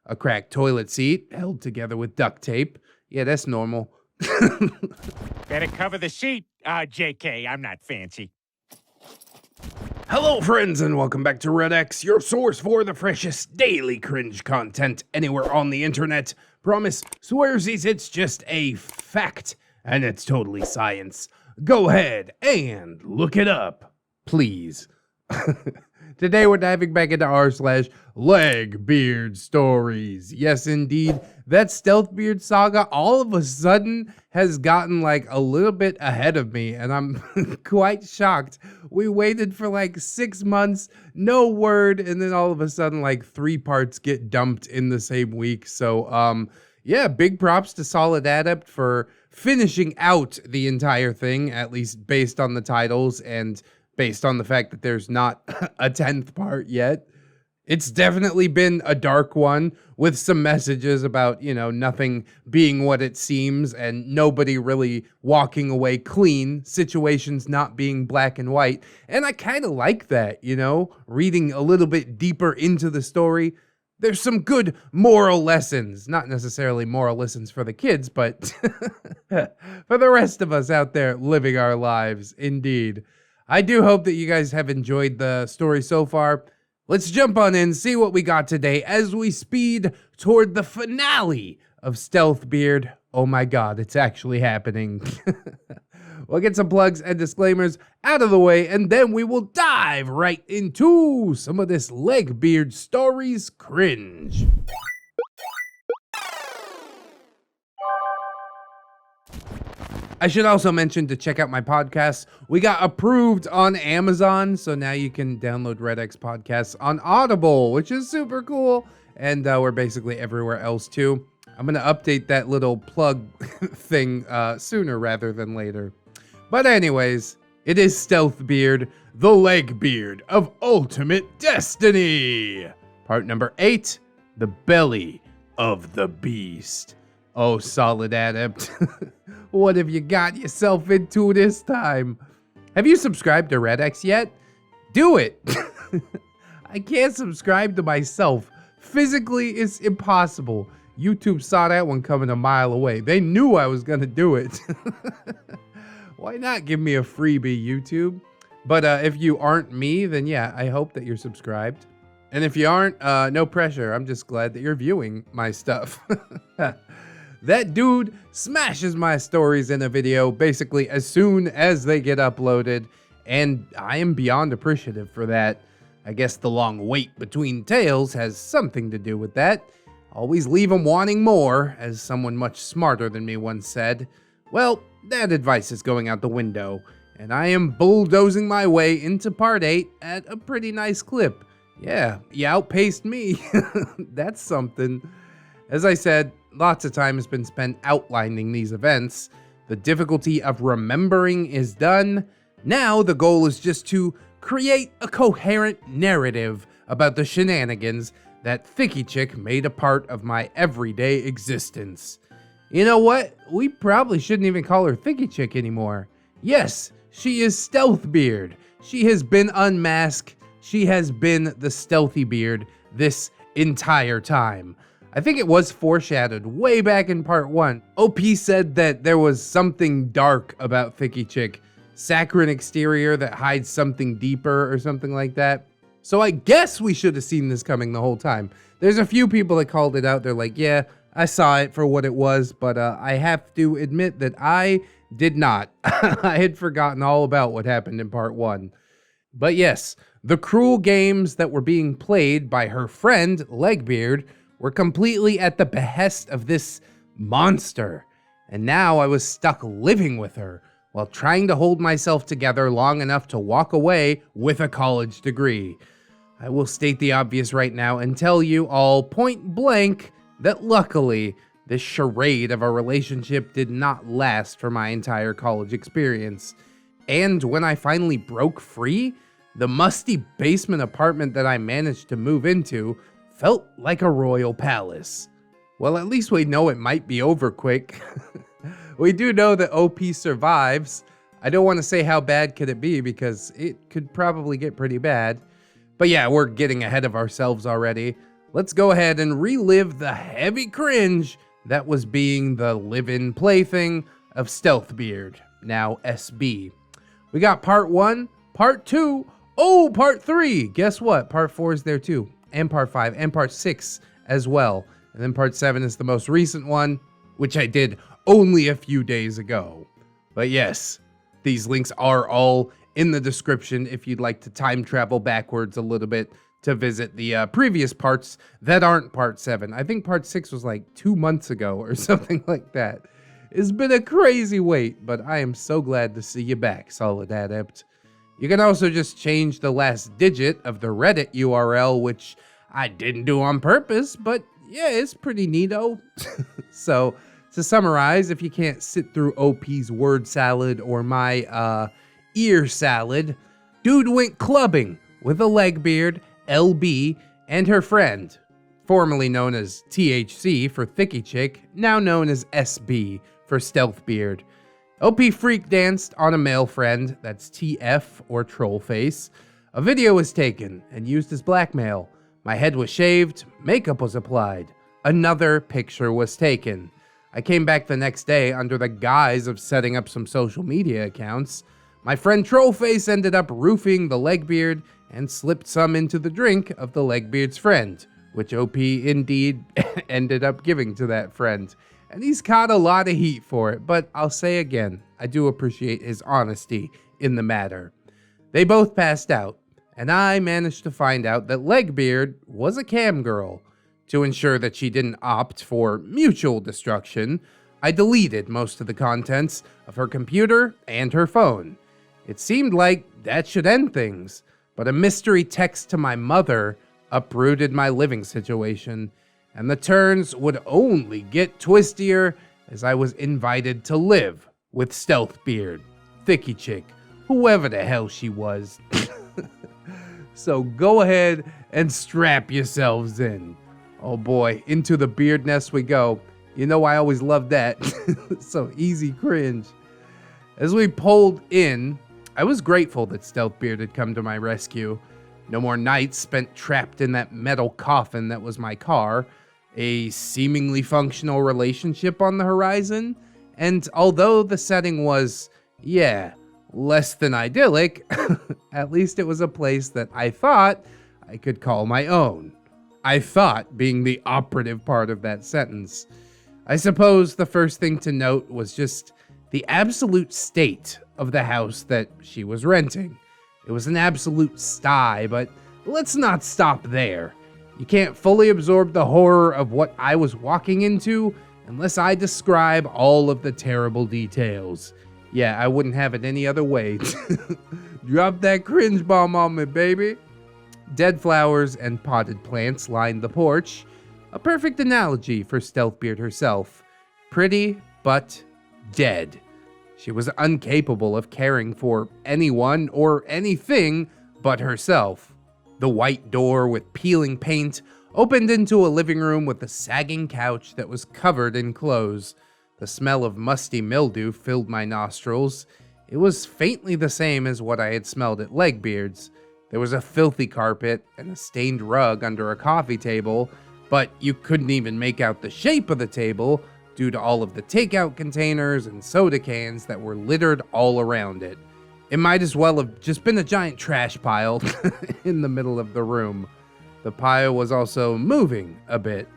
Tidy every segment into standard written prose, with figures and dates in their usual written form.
a cracked toilet seat held together with duct tape. Yeah, that's normal. Better cover the sheet, JK. I'm not fancy. Hello, friends, and welcome back to ReddX, your source for the freshest daily cringe content anywhere on the internet. Promise, swearsies, it's just a fact, and it's totally science. Go ahead and look it up, please. Today we're diving back into r/LegbeardStories. Yes, indeed, that Stealthbeard saga all of a sudden has gotten like a little bit ahead of me, and I'm quite shocked. We waited for like 6 months, no word, and then all of a sudden like 3 parts get dumped in the same week. So, yeah, big props to Solid Adept for finishing out the entire thing, at least based on the titles and based on the fact that there's not a 10th part yet. It's definitely been a dark one with some messages about, nothing being what it seems and nobody really walking away clean, situations not being black and white. And I kind of like that, reading a little bit deeper into the story. There's some good moral lessons, not necessarily moral lessons for the kids, but for the rest of us out there living our lives, indeed. I do hope that you guys have enjoyed the story so far. Let's jump on in, see what we got today as we speed toward the finale of Stealthbeard. Oh my god, it's actually happening. We'll get some plugs and disclaimers out of the way, and then we will dive right into some of this LegbeardStories cringe. I should also mention to check out my podcasts. We got approved on Amazon, so now you can download ReddX podcasts on Audible, which is super cool. And we're basically everywhere else too. I'm going to update that little plug thing sooner rather than later. But anyways, it is Stealthbeard, the Legbeard of Ultimate Destiny. Part number 8, The Belly of the Beast. Oh, Solid Adept. What have you got yourself into this time? Have you subscribed to ReddX yet? Do it! I can't subscribe to myself. Physically, it's impossible. YouTube saw that one coming a mile away. They knew I was gonna do it. Why not give me a freebie, YouTube? But if you aren't me, then yeah, I hope that you're subscribed. And if you aren't, no pressure. I'm just glad that you're viewing my stuff. That dude smashes my stories in a video basically as soon as they get uploaded, and I am beyond appreciative for that. I guess the long wait between tales has something to do with that. Always leave them wanting more, as someone much smarter than me once said. Well, that advice is going out the window, and I am bulldozing my way into part 8 at a pretty nice clip. Yeah, you outpaced me. That's something. As I said, lots of time has been spent outlining these events. The difficulty of remembering is done. Now the goal is just to create a coherent narrative about the shenanigans that Thiccy Chick made a part of my everyday existence. You know what? We probably shouldn't even call her Thiccy Chick anymore. Yes, she is Stealthbeard. She has been unmasked. She has been the Stealthy Beard this entire time. I think it was foreshadowed way back in part 1. OP said that there was something dark about Thiccy Chick. Saccharine exterior that hides something deeper or something like that. So I guess we should have seen this coming the whole time. There's a few people that called it out. They're like, yeah, I saw it for what it was, but I have to admit that I did not. I had forgotten all about what happened in part 1. But yes, the cruel games that were being played by her friend, Legbeard, were completely at the behest of this monster. And now I was stuck living with her while trying to hold myself together long enough to walk away with a college degree. I will state the obvious right now and tell you all point blank that luckily this charade of a relationship did not last for my entire college experience. And when I finally broke free, the musty basement apartment that I managed to move into felt like a royal palace. Well, at least we know it might be over quick. We do know that OP survives. I don't want to say how bad could it be because it could probably get pretty bad. But yeah, we're getting ahead of ourselves already. let's go ahead and relive the heavy cringe that was being the live-in plaything of Stealthbeard, now SB. We got part 1, part 2, oh, part 3. Guess what? Part 4 is there too, and part 5, and part 6 as well. And then part 7 is the most recent one, which I did only a few days ago. But yes, these links are all in the description if you'd like to time travel backwards a little bit to visit the previous parts that aren't part 7. I think part 6 was like 2 months ago or something like that. It's been a crazy wait, but I am so glad to see you back, Solid Adept. You can also just change the last digit of the Reddit URL, which I didn't do on purpose, but yeah, it's pretty neato. So, to summarize, if you can't sit through OP's word salad or my ear salad, dude went clubbing with a legbeard, LB, and her friend, formerly known as THC for Thiccy Chick, now known as SB for Stealthbeard. OP freak danced on a male friend, that's TF or Trollface. A video was taken and used as blackmail. My head was shaved, makeup was applied. Another picture was taken. I came back the next day under the guise of setting up some social media accounts. My friend Trollface ended up roofing the Legbeard and slipped some into the drink of the Legbeard's friend, which OP indeed ended up giving to that friend. And he's caught a lot of heat for it, but I'll say again, I do appreciate his honesty in the matter. They both passed out, and I managed to find out that Legbeard was a cam girl. To ensure that she didn't opt for mutual destruction, I deleted most of the contents of her computer and her phone. It seemed like that should end things, but a mystery text to my mother uprooted my living situation, and the turns would only get twistier as I was invited to live with Stealthbeard, Thiccy Chick, whoever the hell she was. So go ahead and strap yourselves in. Oh boy, into the beard nest we go. You know I always loved that. So easy cringe. As we pulled in, I was grateful that Stealthbeard had come to my rescue. No more nights spent trapped in that metal coffin that was my car. A seemingly functional relationship on the horizon. And although the setting was, yeah, less than idyllic, at least it was a place that I thought I could call my own. I thought being the operative part of that sentence. I suppose the first thing to note was just the absolute state of the house that she was renting. It was an absolute sty, but let's not stop there. You can't fully absorb the horror of what I was walking into unless I describe all of the terrible details. Yeah, I wouldn't have it any other way. Drop that cringe bomb on me, baby. Dead flowers and potted plants lined the porch, a perfect analogy for Stealthbeard herself. Pretty, but dead. She was incapable of caring for anyone or anything but herself. The white door with peeling paint opened into a living room with a sagging couch that was covered in clothes. The smell of musty mildew filled my nostrils. It was faintly the same as what I had smelled at Legbeard's. There was a filthy carpet and a stained rug under a coffee table, but you couldn't even make out the shape of the table due to all of the takeout containers and soda cans that were littered all around it. It might as well have just been a giant trash pile in the middle of the room. The pile was also moving a bit.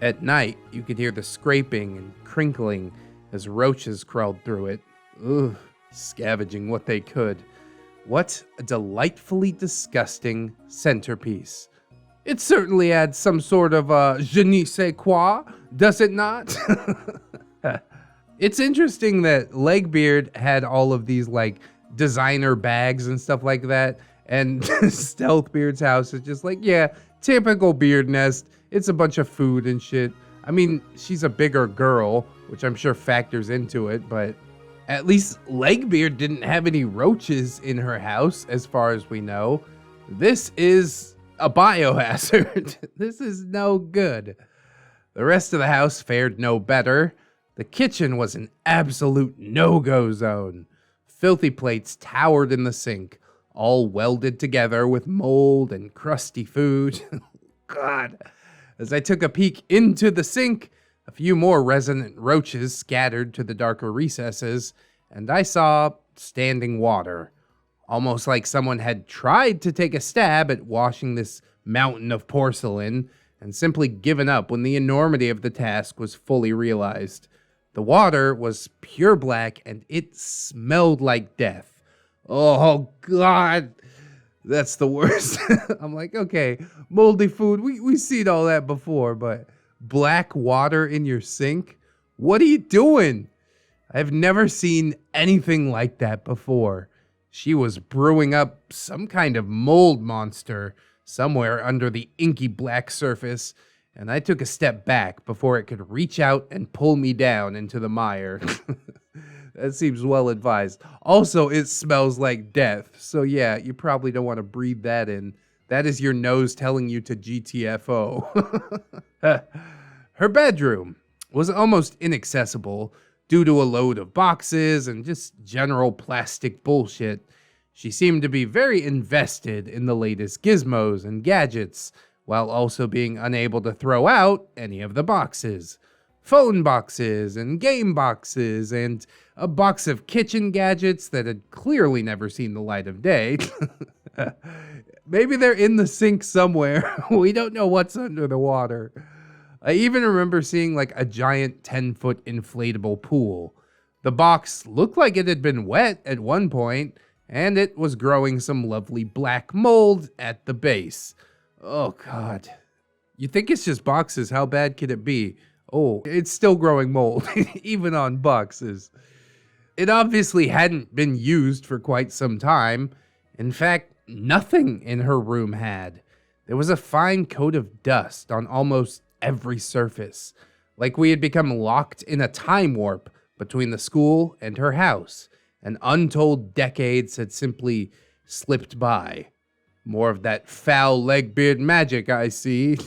At night, you could hear the scraping and crinkling as roaches crawled through it. Ugh, scavenging what they could. What a delightfully disgusting centerpiece. It certainly adds some sort of je ne sais quoi, does it not? It's interesting that Legbeard had all of these like designer bags and stuff like that, and Stealthbeard's house is just like, yeah, typical beard nest. It's a bunch of food and shit. I mean, she's a bigger girl, which I'm sure factors into it, but at least Legbeard didn't have any roaches in her house, as far as we know. This is a biohazard. This is no good. The rest of the house fared no better. The kitchen was an absolute no-go zone. Filthy plates towered in the sink, all welded together with mold and crusty food. God. As I took a peek into the sink, a few more resonant roaches scattered to the darker recesses, and I saw standing water. Almost like someone had tried to take a stab at washing this mountain of porcelain and simply given up when the enormity of the task was fully realized. The water was pure black and it smelled like death. Oh, God. That's the worst. I'm like, okay, moldy food, we've seen all that before, but black water in your sink? What are you doing? I've never seen anything like that before. She was brewing up some kind of mold monster somewhere under the inky black surface, and I took a step back before it could reach out and pull me down into the mire. That seems well advised. Also, it smells like death. So yeah, you probably don't want to breathe that in. That is your nose telling you to GTFO. Her bedroom was almost inaccessible due to a load of boxes and just general plastic bullshit. She seemed to be very invested in the latest gizmos and gadgets, while also being unable to throw out any of the boxes. Phone boxes and game boxes and a box of kitchen gadgets that had clearly never seen the light of day. Maybe they're in the sink somewhere. We don't know what's under the water. I even remember seeing like a giant 10-foot inflatable pool. The box looked like it had been wet at one point, and it was growing some lovely black mold at the base. Oh, God. You think it's just boxes? How bad could it be? Oh, it's still growing mold, even on boxes. It obviously hadn't been used for quite some time. In fact, nothing in her room had. There was a fine coat of dust on almost every surface, like we had become locked in a time warp between the school and her house, and untold decades had simply slipped by. More of that foul LegBeard magic, I see.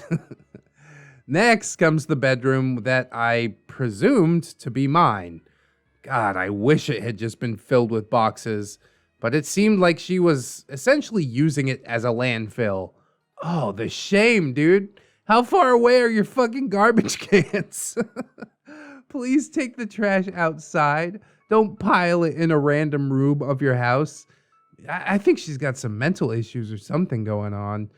Next comes the bedroom that I presumed to be mine. God, I wish it had just been filled with boxes, but it seemed like she was essentially using it as a landfill. Oh, the shame, dude. How far away are your fucking garbage cans? Please take the trash outside. Don't pile it in a random room of your house. I think she's got some mental issues or something going on.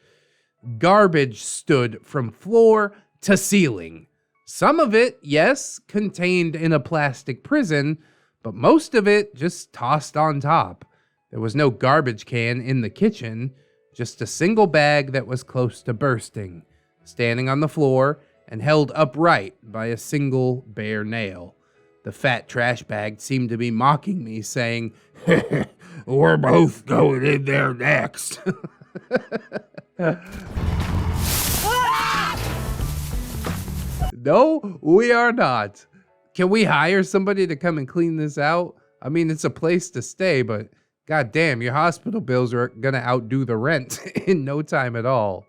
Garbage stood from floor to ceiling. Some of it, yes, contained in a plastic prison, but most of it just tossed on top. There was no garbage can in the kitchen, just a single bag that was close to bursting, standing on the floor and held upright by a single bare nail. The fat trash bag seemed to be mocking me, saying, "We're both going in there next." No, we are not. Can we hire somebody to come and clean this out? I mean, it's a place to stay, but goddamn, your hospital bills are gonna outdo the rent in no time at all.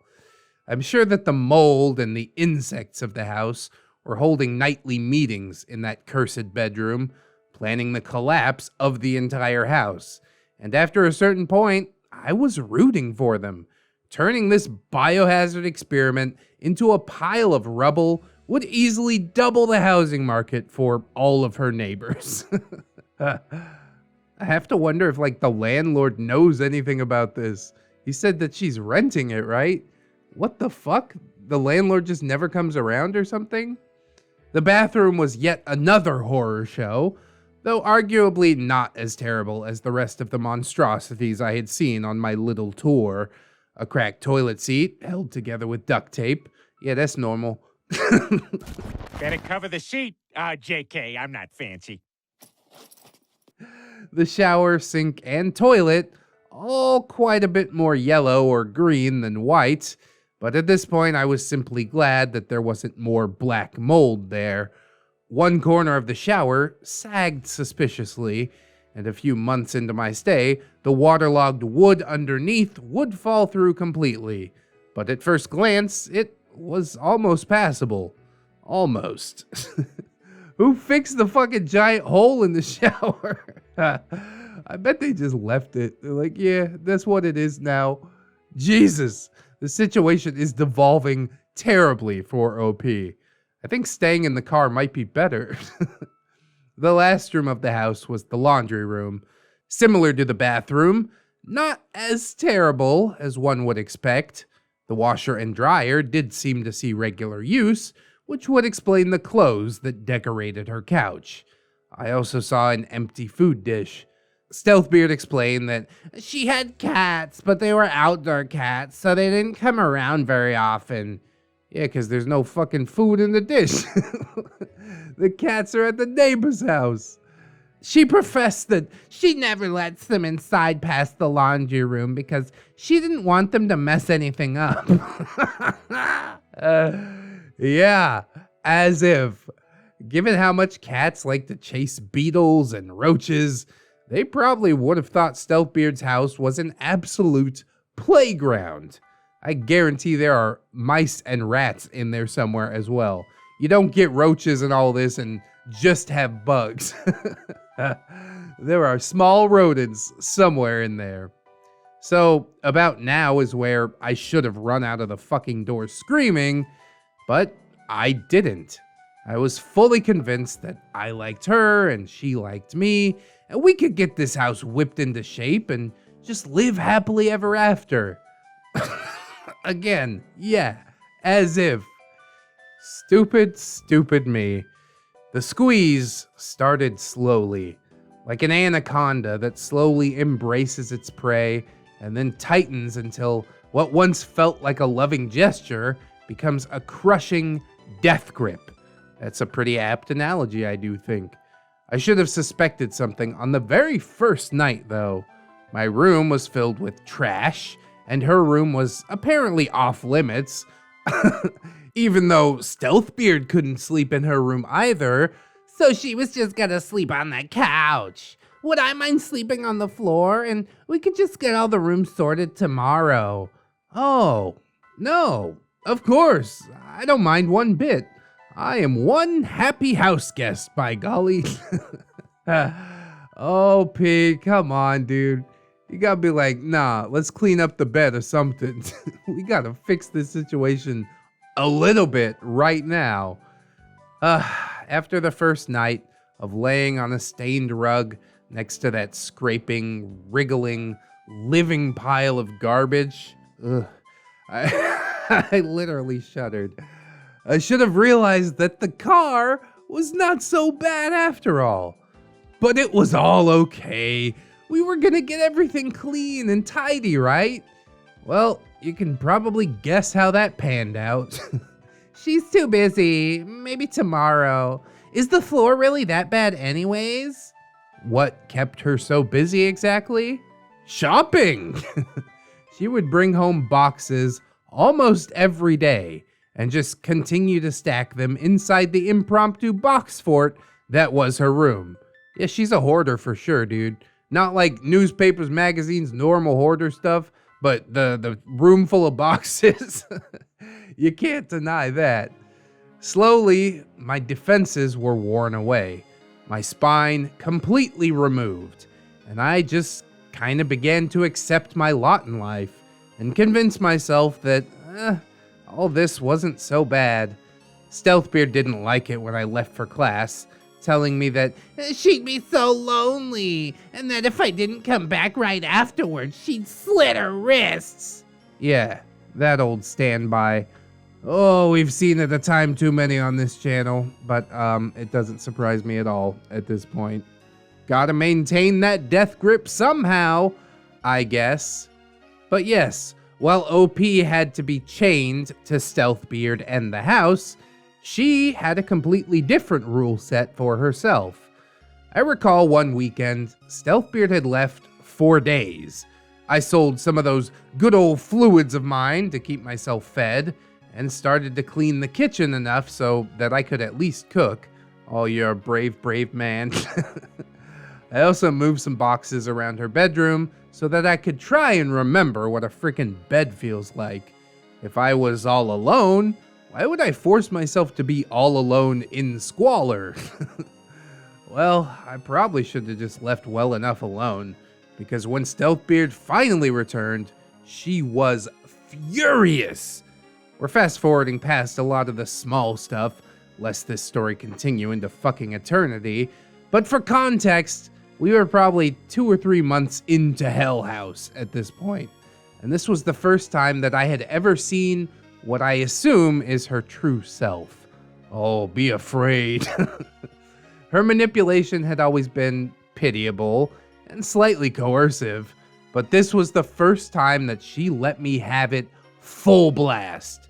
I'm sure that the mold and the insects of the house were holding nightly meetings in that cursed bedroom, planning the collapse of the entire house. And after a certain point, I was rooting for them. Turning this biohazard experiment into a pile of rubble would easily double the housing market for all of her neighbors. I have to wonder if, like, the landlord knows anything about this. He said that she's renting it, right? What the fuck? The landlord just never comes around or something? The bathroom was yet another horror show, though arguably not as terrible as the rest of the monstrosities I had seen on my little tour. A cracked toilet seat held together with duct tape. Yeah, that's normal. Better cover the sheet, JK. I'm not fancy. The shower, sink, and toilet, all quite a bit more yellow or green than white, but at this point I was simply glad that there wasn't more black mold there. One corner of the shower sagged suspiciously, and a few months into my stay, the waterlogged wood underneath would fall through completely. But at first glance, it was almost passable. Almost. Who fixed the fucking giant hole in the shower? I bet they just left it. They're like, yeah, that's what it is now. Jesus, the situation is devolving terribly for OP. I think staying in the car might be better. The last room of the house was the laundry room. Similar to the bathroom, not as terrible as one would expect. The washer and dryer did seem to see regular use, which would explain the clothes that decorated her couch. I also saw an empty food dish. Stealthbeard explained that she had cats, but they were outdoor cats, so they didn't come around very often. Yeah, because there's no fucking food in the dish. The cats are at the neighbor's house. She professed that she never lets them inside past the laundry room because she didn't want them to mess anything up. Yeah, as if. Given how much cats like to chase beetles and roaches, they probably would have thought Stealthbeard's house was an absolute playground. I guarantee there are mice and rats in there somewhere as well. You don't get roaches and all this and just have bugs. There are small rodents somewhere in there. So about now is where I should have run out of the fucking door screaming, but I didn't. I was fully convinced that I liked her and she liked me, and we could get this house whipped into shape and just live happily ever after. Again, yeah, as if. Stupid, stupid me. The squeeze started slowly, like an anaconda that slowly embraces its prey and then tightens until what once felt like a loving gesture becomes a crushing death grip. That's a pretty apt analogy, I do think. I should have suspected something on the very first night, though. My room was filled with trash, and her room was apparently off limits. Even though Stealthbeard couldn't sleep in her room either, so she was just gonna sleep on the couch. Would I mind sleeping on the floor? And we could just get all the rooms sorted tomorrow. Oh, no, of course. I don't mind one bit. I am one happy house guest, by golly. Oh, P, come on, dude. You gotta be like, nah, let's clean up the bed or something. We gotta fix this situation a little bit right now. After the first night of laying on a stained rug next to that scraping, wriggling, living pile of garbage, I literally shuddered. I should have realized that the car was not so bad after all. But it was all okay. We were gonna get everything clean and tidy, right? Well, you can probably guess how that panned out. She's too busy. Maybe tomorrow. Is the floor really that bad anyways? What kept her so busy exactly? Shopping! She would bring home boxes almost every day and just continue to stack them inside the impromptu box fort that was her room. Yeah, she's a hoarder for sure, dude. Not like newspapers, magazines, normal hoarder stuff, but the room full of boxes. You can't deny that. Slowly, my defenses were worn away, my spine completely removed, and I just kind of began to accept my lot in life and convince myself that all this wasn't so bad. Stealthbeard didn't like it when I left for class, telling me that she'd be so lonely, and that if I didn't come back right afterwards, she'd slit her wrists. Yeah, that old standby. Oh, we've seen it a time too many on this channel, but it doesn't surprise me at all at this point. Gotta maintain that death grip somehow, I guess. But yes, while OP had to be chained to Stealthbeard and the house, she had a completely different rule set for herself. I recall one weekend, Stealthbeard had left 4 days. I sold some of those good old fluids of mine to keep myself fed, and started to clean the kitchen enough so that I could at least cook. Oh, you're a brave, brave man. I also moved some boxes around her bedroom so that I could try and remember what a freaking bed feels like. If I was all alone, why would I force myself to be all alone in squalor? Well, I probably should have just left well enough alone, because when Stealthbeard finally returned, she was furious. We're fast forwarding past a lot of the small stuff, lest this story continue into fucking eternity. But for context, we were probably 2 or 3 months into Hell House at this point. And this was the first time that I had ever seen what I assume is her true self. Oh, be afraid. Her manipulation had always been pitiable and slightly coercive, but this was the first time that she let me have it full blast.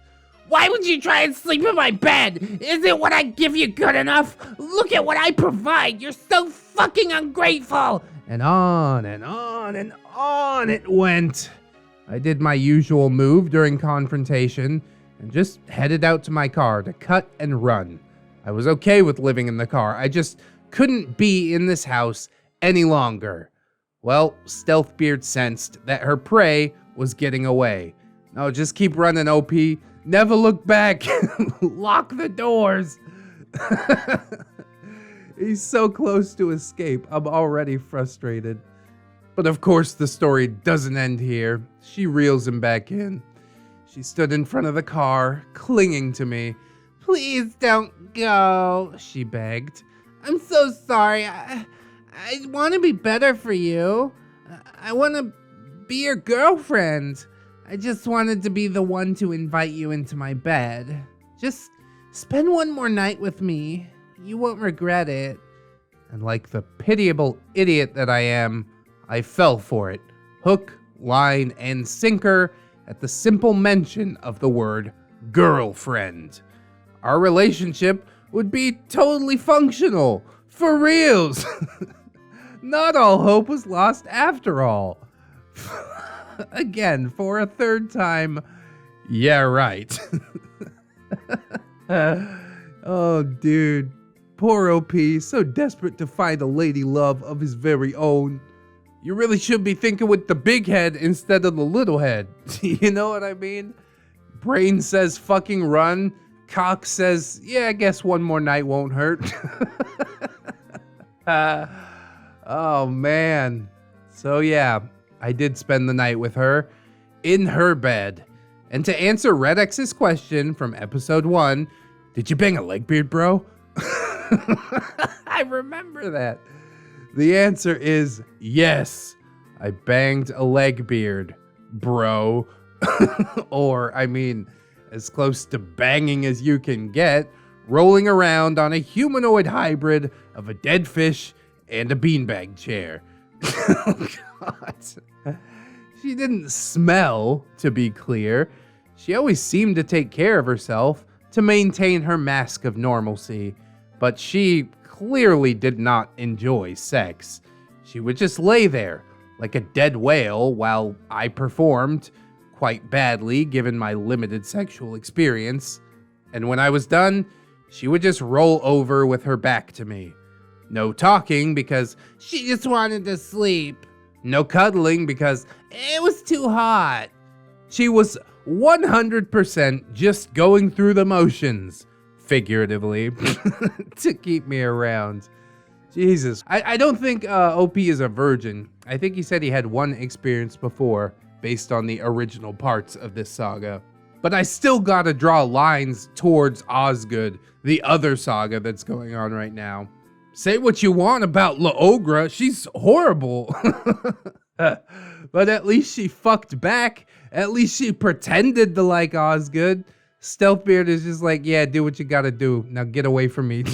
Why would you try and sleep in my bed? Isn't what I give you good enough? Look at what I provide. You're so fucking ungrateful. And on and on and on it went. I did my usual move during confrontation and just headed out to my car to cut and run. I was okay with living in the car. I just couldn't be in this house any longer. Well, Stealthbeard sensed that her prey was getting away. No, just keep running, OP. Never look back. Lock the doors. He's so close to escape. I'm already frustrated. But of course, the story doesn't end here. She reels him back in. She stood in front of the car, clinging to me. Please don't go, she begged. I'm so sorry. I want to be better for you. I want to be your girlfriend. I just wanted to be the one to invite you into my bed. Just spend one more night with me. You won't regret it. And like the pitiable idiot that I am, I fell for it. Hook, line, and sinker at the simple mention of the word girlfriend. Our relationship would be totally functional. For reals. Not all hope was lost after all. Again, for a third time. Yeah, right. Oh, dude. Poor OP, so desperate to find a lady love of his very own. You really should be thinking with the big head instead of the little head. You know what I mean? Brain says fucking run. Cock says, yeah, I guess one more night won't hurt. Oh, man. So, yeah, I did spend the night with her in her bed. And to answer ReddX's question from episode 1, did you bang a legbeard, bro? I remember that. The answer is yes. I banged a legbeard, bro. Or, I mean, as close to banging as you can get, rolling around on a humanoid hybrid of a dead fish and a beanbag chair. Oh, God. She didn't smell, to be clear. She always seemed to take care of herself to maintain her mask of normalcy, but she clearly did not enjoy sex. She would just lay there like a dead whale while I performed, quite badly given my limited sexual experience, and when I was done, she would just roll over with her back to me. No talking because she just wanted to sleep. No cuddling because it was too hot. She was 100% just going through the motions, figuratively, to keep me around. Jesus. I don't think OP is a virgin. I think he said he had one experience before, based on the original parts of this saga. But I still gotta draw lines towards Osgood, the other saga that's going on right now. Say what you want about Laogra, she's horrible. But at least she fucked back. At least she pretended to like Osgood. Stealthbeard is just like, yeah, do what you gotta do. Now get away from me.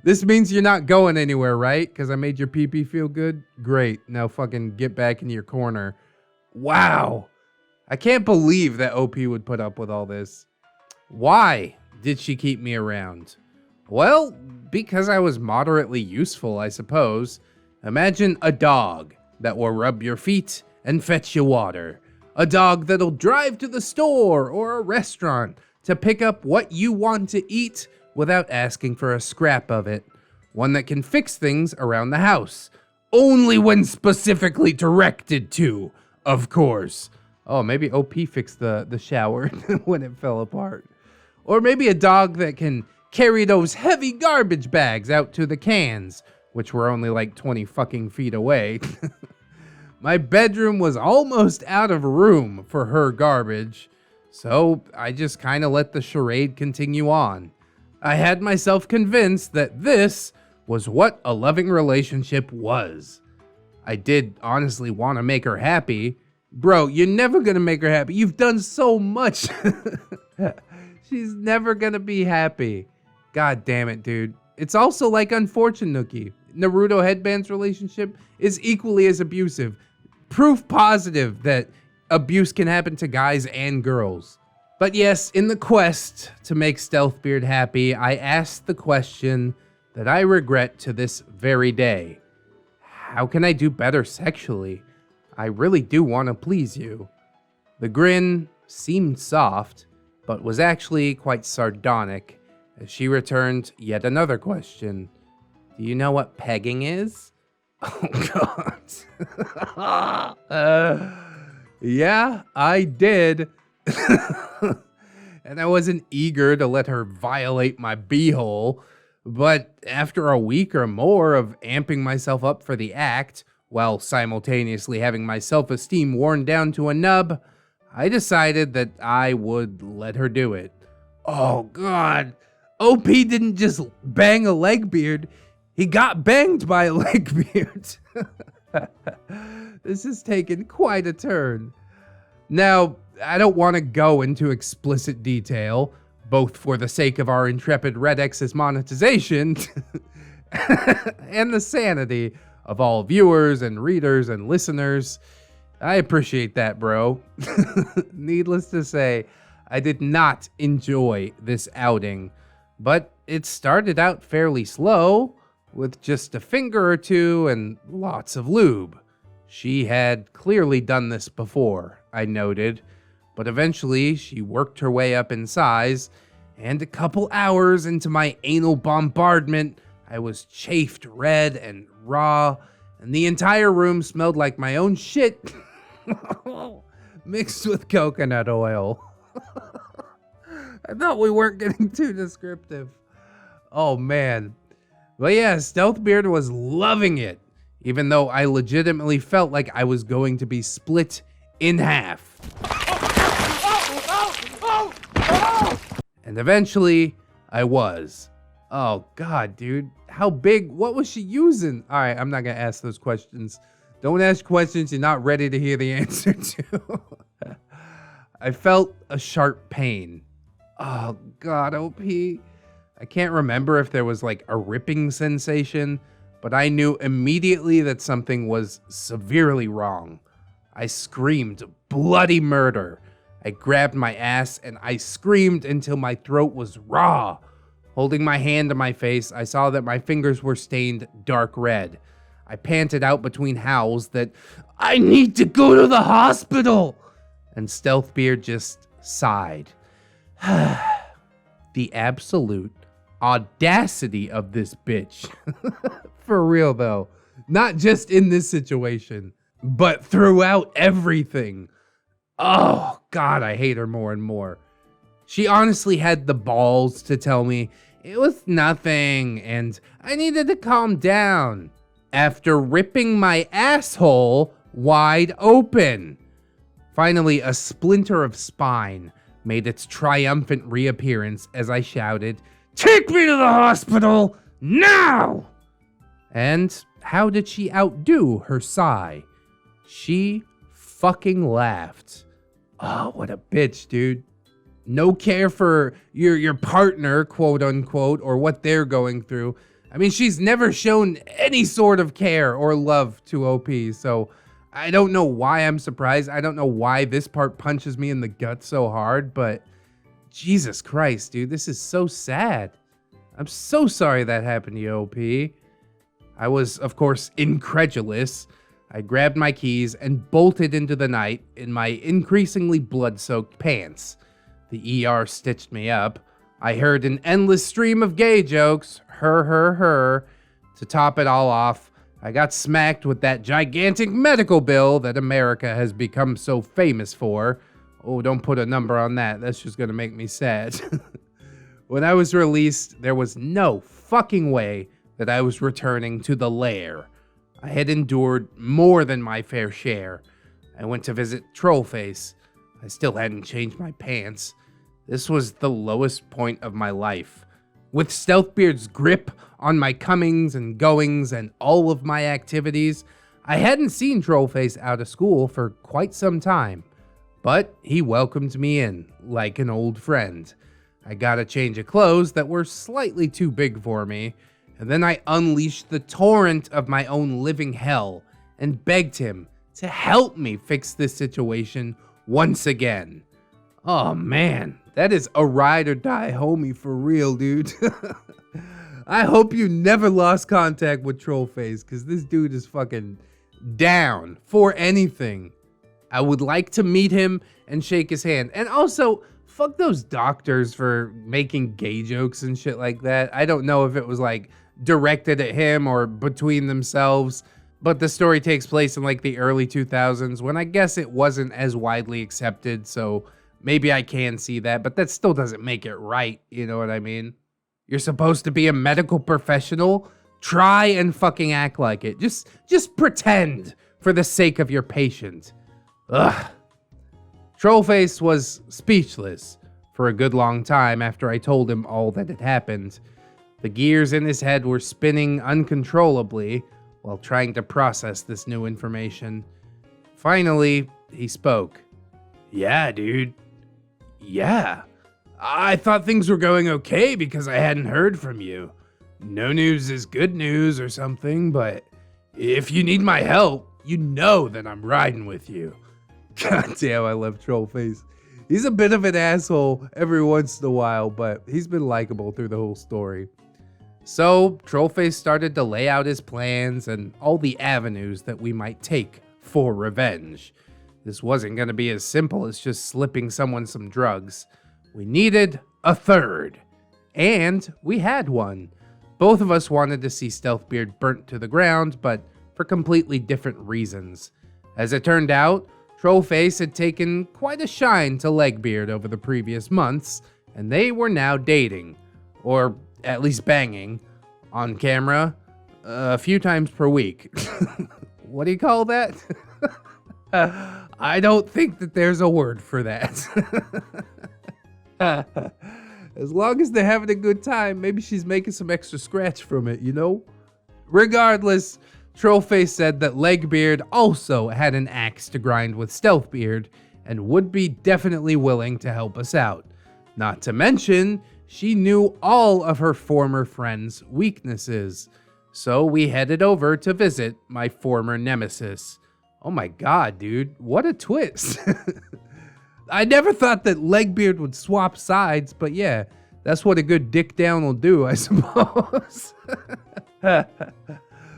This means you're not going anywhere, right? Because I made your pee-pee feel good? Great. Now fucking get back in your corner. Wow. I can't believe that OP would put up with all this. Why did she keep me around? Well, because I was moderately useful, I suppose. Imagine a dog that will rub your feet and fetch you water. A dog that'll drive to the store or a restaurant to pick up what you want to eat without asking for a scrap of it. One that can fix things around the house. Only when specifically directed to, of course. Oh, maybe OP fixed the shower when it fell apart. Or maybe a dog that can carry those heavy garbage bags out to the cans, which were only like 20 fucking feet away. My bedroom was almost out of room for her garbage, So I just kind of let the charade continue on. I had myself convinced that this was what a loving relationship was. I did honestly want to make her happy. Bro, you're never gonna make her happy. You've done so much. She's never gonna be happy. God damn it, dude. It's also like Unfortunate Naruto Headband's relationship is equally as abusive. Proof positive that abuse can happen to guys and girls. But yes, in the quest to make Stealthbeard happy, I asked the question that I regret to this very day. How can I do better sexually? I really do want to please you. The grin seemed soft, but was actually quite sardonic as she returned yet another question. Do you know what pegging is? Oh, God. Yeah, I did. And I wasn't eager to let her violate my beehole, but after a week or more of amping myself up for the act, while simultaneously having my self-esteem worn down to a nub, I decided that I would let her do it. Oh, God. OP didn't just bang a Legbeard. He got banged by a Legbeard. This has taken quite a turn. Now, I don't want to go into explicit detail, both for the sake of our intrepid ReddX's monetization and the sanity of all viewers and readers and listeners. I appreciate that, bro. Needless to say, I did not enjoy this outing, but it started out fairly slow, with just a finger or two and lots of lube. She had clearly done this before, I noted, but eventually she worked her way up in size, and a couple hours into my anal bombardment, I was chafed red and raw, and the entire room smelled like my own shit mixed with coconut oil. I thought we weren't getting too descriptive. Oh, man. But yeah, Stealthbeard was loving it, even though I legitimately felt like I was going to be split in half. And eventually, I was. Oh, God, dude. How big? What was she using? All right, I'm not going to ask those questions. Don't ask questions you're not ready to hear the answer to. I felt a sharp pain. Oh, God, OP. I can't remember if there was like a ripping sensation, but I knew immediately that something was severely wrong. I screamed bloody murder. I grabbed my ass and I screamed until my throat was raw. Holding my hand to my face, I saw that my fingers were stained dark red. I panted out between howls that, I need to go to the hospital! And Stealthbeard just sighed. The absolute audacity of this bitch. For real though. Not just in this situation, but throughout everything. Oh, God, I hate her more and more. She honestly had the balls to tell me it was nothing and I needed to calm down after ripping my asshole wide open. Finally, a splinter of spine made its triumphant reappearance as I shouted, "Take me to the hospital now!" And how did she outdo her sigh? She fucking laughed. Oh, what a bitch, dude. No care for your partner, quote unquote, or what they're going through. I mean, she's never shown any sort of care or love to OP, so I don't know why I'm surprised. I don't know why this part punches me in the gut so hard, but Jesus Christ, dude, this is so sad. I'm so sorry that happened to you, OP. I was, of course, incredulous. I grabbed my keys and bolted into the night in my increasingly blood-soaked pants. The ER stitched me up. I heard an endless stream of gay jokes, her. To top it all off, I got smacked with that gigantic medical bill that America has become so famous for. Oh, don't put a number on that. That's just gonna make me sad. When I was released, there was no fucking way that I was returning to the LAIR. I had endured more than my fair share. I went to visit Trollface. I still hadn't changed my pants. This was the lowest point of my life. With Stealthbeard's grip on my comings and goings and all of my activities, I hadn't seen Trollface out of school for quite some time. But he welcomed me in, like an old friend. I got a change of clothes that were slightly too big for me, and then I unleashed the torrent of my own living hell and begged him to help me fix this situation once again. Oh man, that is a ride or die homie for real, dude. I hope you never lost contact with Trollface, because this dude is fucking down for anything. I would like to meet him and shake his hand. And also, fuck those doctors for making gay jokes and shit like that. I don't know if it was like directed at him or between themselves, but the story takes place in like the early 2000s when I guess it wasn't as widely accepted, so maybe I can see that, but that still doesn't make it right, you know what I mean? You're supposed to be a medical professional? Try and fucking act like it. Just pretend for the sake of your patient. Ugh. Trollface was speechless for a good long time after I told him all that had happened. The gears in his head were spinning uncontrollably while trying to process this new information. Finally, he spoke. Yeah, dude. Yeah. I thought things were going okay because I hadn't heard from you. No news is good news or something, but if you need my help, you know that I'm riding with you. God damn, I love Trollface. He's a bit of an asshole every once in a while, but he's been likable through the whole story. So, Trollface started to lay out his plans and all the avenues that we might take for revenge. This wasn't going to be as simple as just slipping someone some drugs. We needed a third. And we had one. Both of us wanted to see Stealthbeard burnt to the ground, but for completely different reasons. As it turned out, Trollface had taken quite a shine to Legbeard over the previous months, and they were now dating. Or at least banging. On camera. A few times per week. What do you call that? I don't think that there's a word for that. As long as they're having a good time, maybe she's making some extra scratch from it, you know? Regardless, Trollface said that Legbeard also had an axe to grind with Stealthbeard and would be definitely willing to help us out. Not to mention, she knew all of her former friend's weaknesses. So we headed over to visit my former nemesis. Oh my god, dude, what a twist. I never thought that Legbeard would swap sides, but yeah, that's what a good dick down will do, I suppose.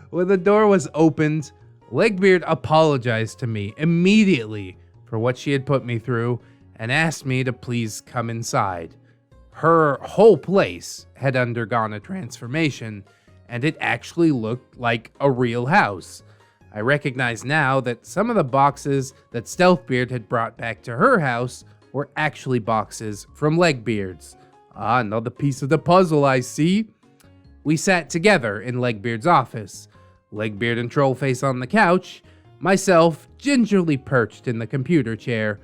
When the door was opened, Legbeard apologized to me immediately for what she had put me through and asked me to please come inside. Her whole place had undergone a transformation, and it actually looked like a real house. I recognize now that some of the boxes that Stealthbeard had brought back to her house were actually boxes from Legbeard's. Ah, another piece of the puzzle, I see. We sat together in Legbeard's office, Legbeard and Trollface on the couch, myself gingerly perched in the computer chair,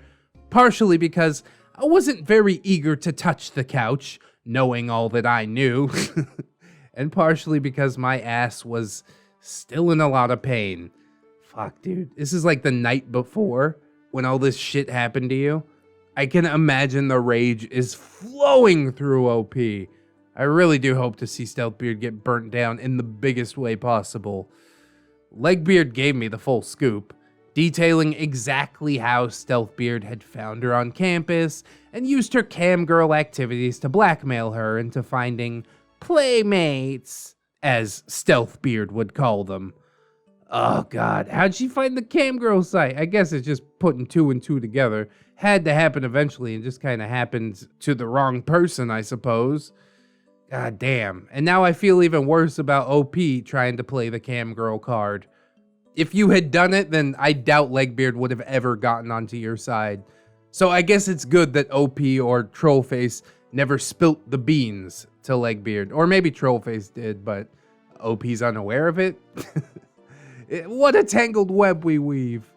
partially because I wasn't very eager to touch the couch, knowing all that I knew, and partially because my ass was still in a lot of pain. Fuck, dude. This is like the night before when all this shit happened to you. I can imagine the rage is flowing through OP. I really do hope to see Stealthbeard get burnt down in the biggest way possible. Legbeard gave me the full scoop, detailing exactly how Stealthbeard had found her on campus and used her camgirl activities to blackmail her into finding playmates, as Stealthbeard would call them. Oh god, how'd she find the camgirl site? I guess it's just putting two and two together. Had to happen eventually and just kind of happened to the wrong person, I suppose. God damn. And now I feel even worse about OP trying to play the camgirl card. If you had done it, then I doubt Legbeard would have ever gotten onto your side. So I guess it's good that OP or Trollface never spilt the beans to Legbeard. Or maybe Trollface did, but OP's unaware of it? What a tangled web we weave.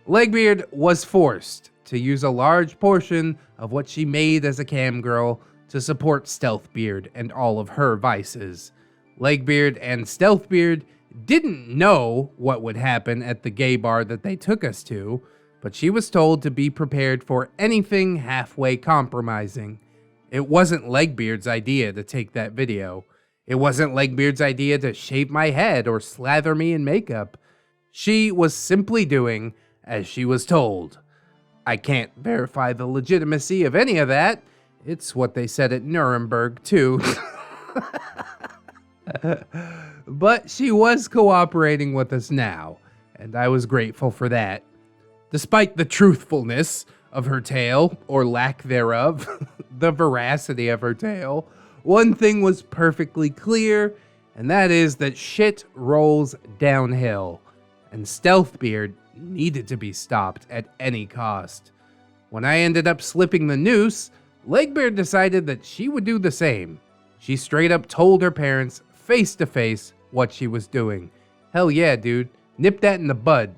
Legbeard was forced to use a large portion of what she made as a cam girl to support Stealthbeard and all of her vices. Legbeard and Stealthbeard didn't know what would happen at the gay bar that they took us to, but she was told to be prepared for anything halfway compromising. It wasn't Legbeard's idea to take that video. It wasn't Legbeard's idea to shave my head or slather me in makeup. She was simply doing as she was told. I can't verify the legitimacy of any of that. It's what they said at Nuremberg, too. But she was cooperating with us now, and I was grateful for that. Despite the truthfulness of her tale, or lack thereof, the veracity of her tale, one thing was perfectly clear, and that is that shit rolls downhill, and Stealthbeard needed to be stopped at any cost. When I ended up slipping the noose, Legbeard decided that she would do the same. She straight up told her parents face to face what she was doing. Hell yeah, dude. Nip that in the bud.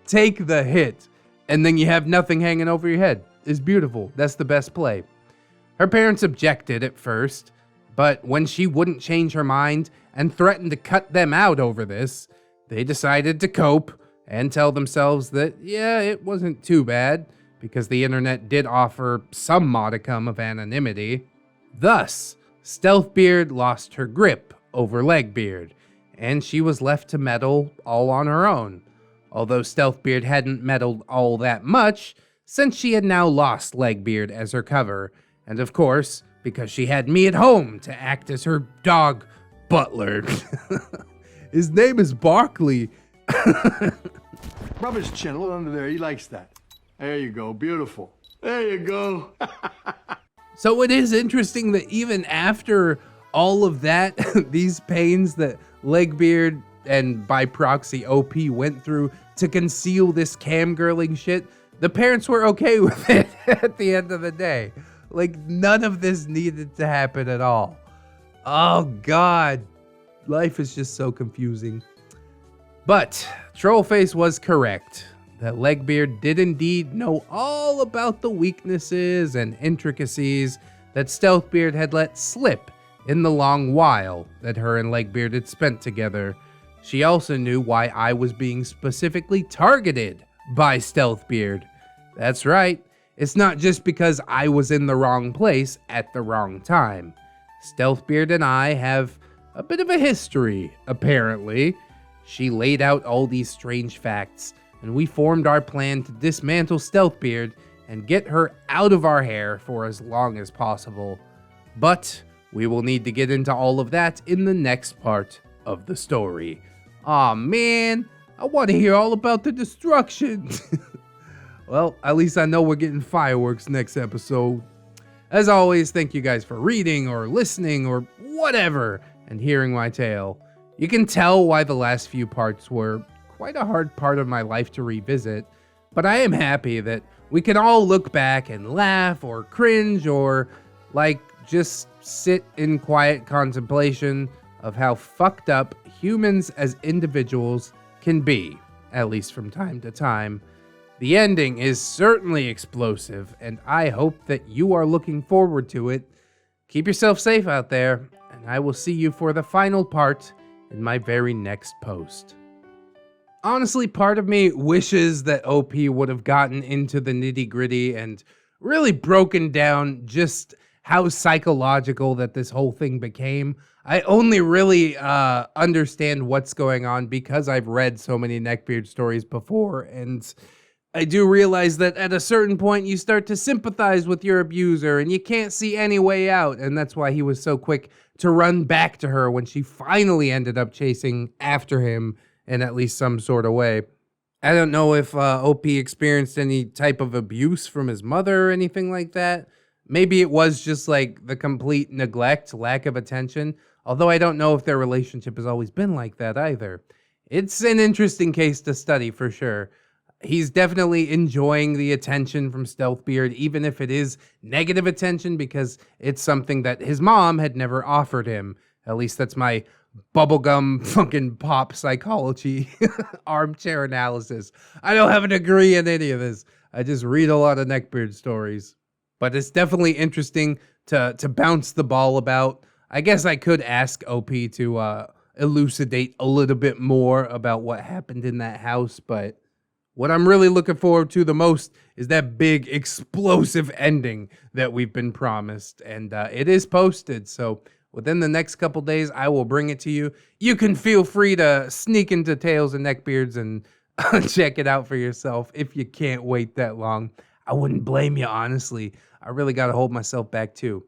Take the hit. And then you have nothing hanging over your head. It's beautiful. That's the best play. Her parents objected at first, but when she wouldn't change her mind and threatened to cut them out over this, they decided to cope and tell themselves that, yeah, it wasn't too bad, because the internet did offer some modicum of anonymity. Thus, Stealthbeard lost her grip over Legbeard, and she was left to meddle all on her own. Although Stealthbeard hadn't meddled all that much, since she had now lost Legbeard as her cover, and of course, because she had me at home to act as her dog butler. His name is Barkley. Rub his chin a little under there. He likes that. There you go. Beautiful. There you go. So it is interesting that even after all of that, these pains that Legbeard and by proxy OP went through to conceal this camgirling shit, the parents were okay with it at the end of the day. Like, none of this needed to happen at all. Oh God, life is just so confusing. But Trollface was correct that Legbeard did indeed know all about the weaknesses and intricacies that Stealthbeard had let slip in the long while that her and Legbeard had spent together. She also knew why I was being specifically targeted by Stealthbeard. That's right, it's not just because I was in the wrong place at the wrong time. Stealthbeard and I have a bit of a history, apparently. She laid out all these strange facts, and we formed our plan to dismantle Stealthbeard and get her out of our hair for as long as possible. But we will need to get into all of that in the next part of the story. Aw man, I want to hear all about the destruction. Well, at least I know we're getting fireworks next episode. As always, thank you guys for reading or listening or whatever and hearing my tale. You can tell why the last few parts were quite a hard part of my life to revisit, but I am happy that we can all look back and laugh or cringe or, like, just sit in quiet contemplation of how fucked up humans as individuals can be, at least from time to time. The ending is certainly explosive, and I hope that you are looking forward to it. Keep yourself safe out there, and I will see you for the final part in my very next post. Honestly, part of me wishes that OP would have gotten into the nitty-gritty and really broken down just how psychological that this whole thing became. I only really understand what's going on because I've read so many Neckbeard stories before, and I do realize that at a certain point you start to sympathize with your abuser and you can't see any way out, and that's why he was so quick to run back to her when she finally ended up chasing after him in at least some sort of way. I don't know if OP experienced any type of abuse from his mother or anything like that. Maybe it was just like the complete neglect, lack of attention, although I don't know if their relationship has always been like that either. It's an interesting case to study for sure. He's definitely enjoying the attention from Stealthbeard, even if it is negative attention, because it's something that his mom had never offered him. At least that's my bubblegum fucking pop psychology armchair analysis. I don't have a degree in any of this. I just read a lot of neckbeard stories. But it's definitely interesting to bounce the ball about. I guess I could ask OP to elucidate a little bit more about what happened in that house, but what I'm really looking forward to the most is that big explosive ending that we've been promised, and it is posted, so within the next couple days, I will bring it to you. You can feel free to sneak into Tales and Neckbeards and check it out for yourself if you can't wait that long. I wouldn't blame you, honestly. I really got to hold myself back, too.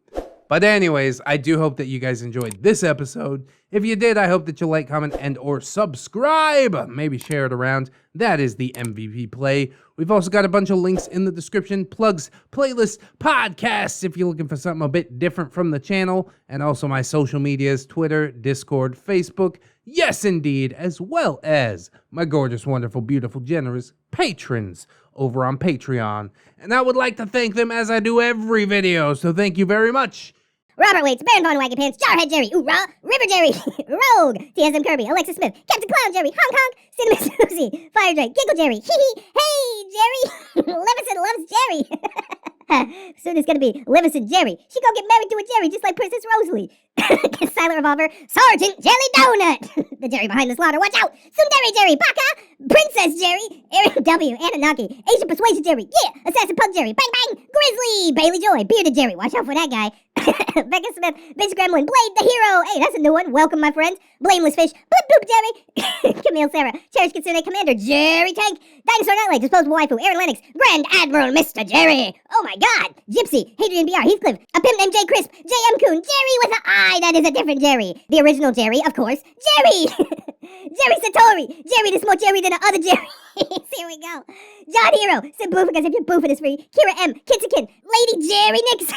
But anyways, I do hope that you guys enjoyed this episode. If you did, I hope that you like, comment, and or subscribe. Maybe share it around. That is the MVP play. We've also got a bunch of links in the description, plugs, playlists, podcasts, if you're looking for something a bit different from the channel, and also my social medias, Twitter, Discord, Facebook, yes indeed, as well as my gorgeous, wonderful, beautiful, generous patrons over on Patreon. And I would like to thank them as I do every video, so thank you very much. Robert Waits, Baron Von Wagon Pants, Jarhead Jerry, Oorah, River Jerry, Rogue, TSM Kirby, Alexis Smith, Captain Clown Jerry, Honk Honk, Cinnamon Susie, Fire Drake, Giggle Jerry, hee hee, hey Jerry, Levison loves Jerry. Soon it's gonna be Levison Jerry. She gonna get married to a Jerry just like Princess Rosalie. Silent Revolver, Sergeant Jelly Donut, the Jerry behind the slaughter, watch out, Sundari Jerry, Baka, Princess Jerry, Aaron W, Anunnaki, Asian Persuasion Jerry, yeah, Assassin Pug Jerry, Bang Bang, Grizzly, Bailey Joy, Bearded Jerry, watch out for that guy. Becca Smith, Bitch Gremlin, Blade the Hero, hey, that's a new one, welcome my friends, Blameless Fish, Bloop Boop Jerry, Camille Sarah, Cherish Kitsune Commander, Jerry Tank, Dinosaur Nightlight, Disposable Waifu, Aaron Lennox, Grand Admiral Mr. Jerry, oh my god, Gypsy, Hadrian BR, Heathcliff, a pimp named J. Crisp, J.M. Coon, Jerry with an I, that is a different Jerry, the original Jerry, of course, Jerry, Jerry Satori, Jerry is more Jerry than the other Jerry. Here we go. John Hero, Sim Boofing as if your boofing is free. Kira M, Kitsakin, Lady Jerry Nix.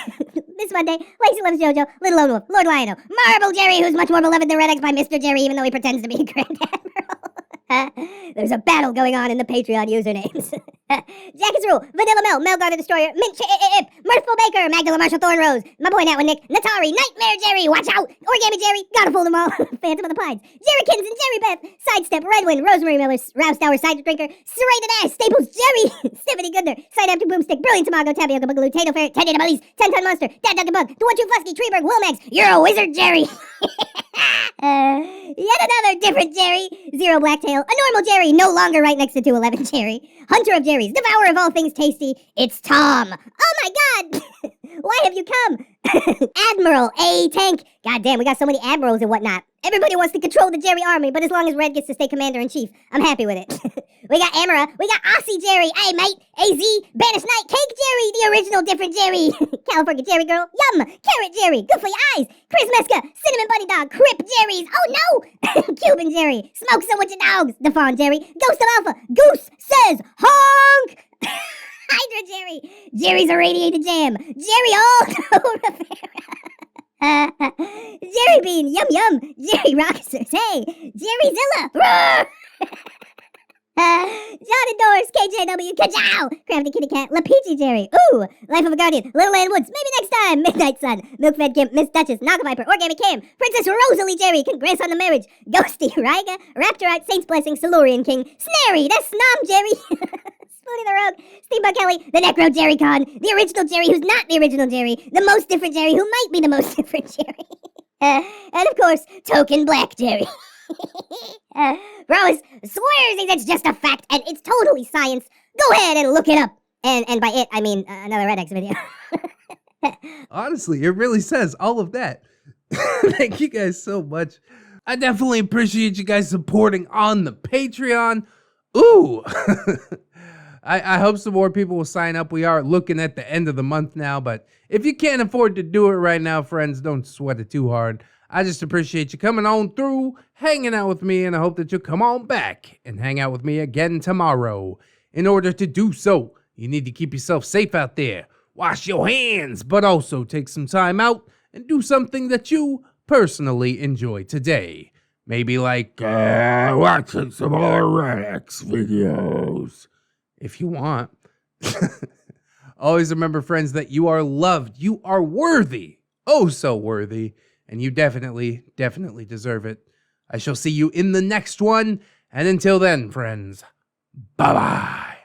This Monday, Lacey loves JoJo, Little Lone Wolf, Lord Lionel, Marble Jerry, who's much more beloved than ReddX by Mr. Jerry, even though he pretends to be a Grand Admiral. There's a battle going on in the Patreon usernames. Jacket's Rule, Vanilla Mel, Melgar the Destroyer, Mint Mirthful Baker, Magdala Marshall Thornrose, my boy Nat Nick, Natari, Nightmare Jerry, watch out, Origami Jerry, gotta fool them all, Phantom of the Pines, Jerrykins and Jerry Beth, Sidestep, Redwind, Rosemary Miller, Rouse Tower, Side Drinker, Serrated Ass, Staples Jerry, Stephanie Goodner, Side After Boomstick, Brilliant Tamago, Tapioca Boogaloo, Tato Ferret, Teddy the Bullies, 10-Ton Monster, Dad Dr. Bug, The 1-2 Fusky, Treeberg, Wilmax, you're a wizard, Jerry. Yet another different Jerry, Zero Blacktail, a normal Jerry, no longer right next to 211 Jerry, Hunter of Jerrys, Devourer of all things tasty, it's Tom. Oh my god! Why have you come? Admiral A Tank. God damn, we got so many admirals and whatnot. Everybody wants to control the Jerry army, but as long as Red gets to stay commander-in-chief, I'm happy with it. We got Amara, we got Aussie Jerry, hey mate, AZ, Banished Knight, Cake Jerry, the original different Jerry, California Jerry Girl, Yum, Carrot Jerry, good for your eyes, Chris Meska, Cinnamon Bunny Dog, Crip Jerry's, oh no, Cuban Jerry, Smoke some with your dogs, the Fawn Jerry, Ghost of Alpha, Goose says honk, Hydra Jerry, Jerry's irradiated jam, Jerry all over Jerry Bean, Yum Yum, Jerry Rocksters, hey, Jerry Zilla, roar! John and Doris, KJW, Kajow! Crafty Kitty Cat, La Peachy Jerry, ooh! Life of a Guardian, Little Land Woods, maybe next time! Midnight Sun, Milkfed Gimp, Miss Duchess, Naga Viper, Organic Cam, Princess Rosalie Jerry, congrats on the marriage, Ghosty, Ryga, Raptorite, Saints Blessing, Silurian King, Snary, that's Snom Jerry! Spoonie the Rogue, Steamboat Kelly, the Necro Jerry Con, the original Jerry who's not the original Jerry, the most different Jerry who might be the most different Jerry. And of course, Token Black Jerry. Rose swears it's just a fact and it's totally science. Go ahead and look it up. And by it, I mean another ReddX video. Honestly, it really says all of that. Thank you guys so much. I definitely appreciate you guys supporting on the Patreon. Ooh. I hope some more people will sign up. We are looking at the end of the month now, but if you can't afford to do it right now, friends, don't sweat it too hard. I just appreciate you coming on through, hanging out with me, and I hope that you'll come on back and hang out with me again tomorrow. In order to do so, you need to keep yourself safe out there. Wash your hands, but also take some time out and do something that you personally enjoy today. Maybe like watching some more ReddX videos, if you want. Always remember, friends, that you are loved, you are worthy, oh so worthy, and you definitely deserve it. I shall see you in the next one. And until then, friends, bye-bye.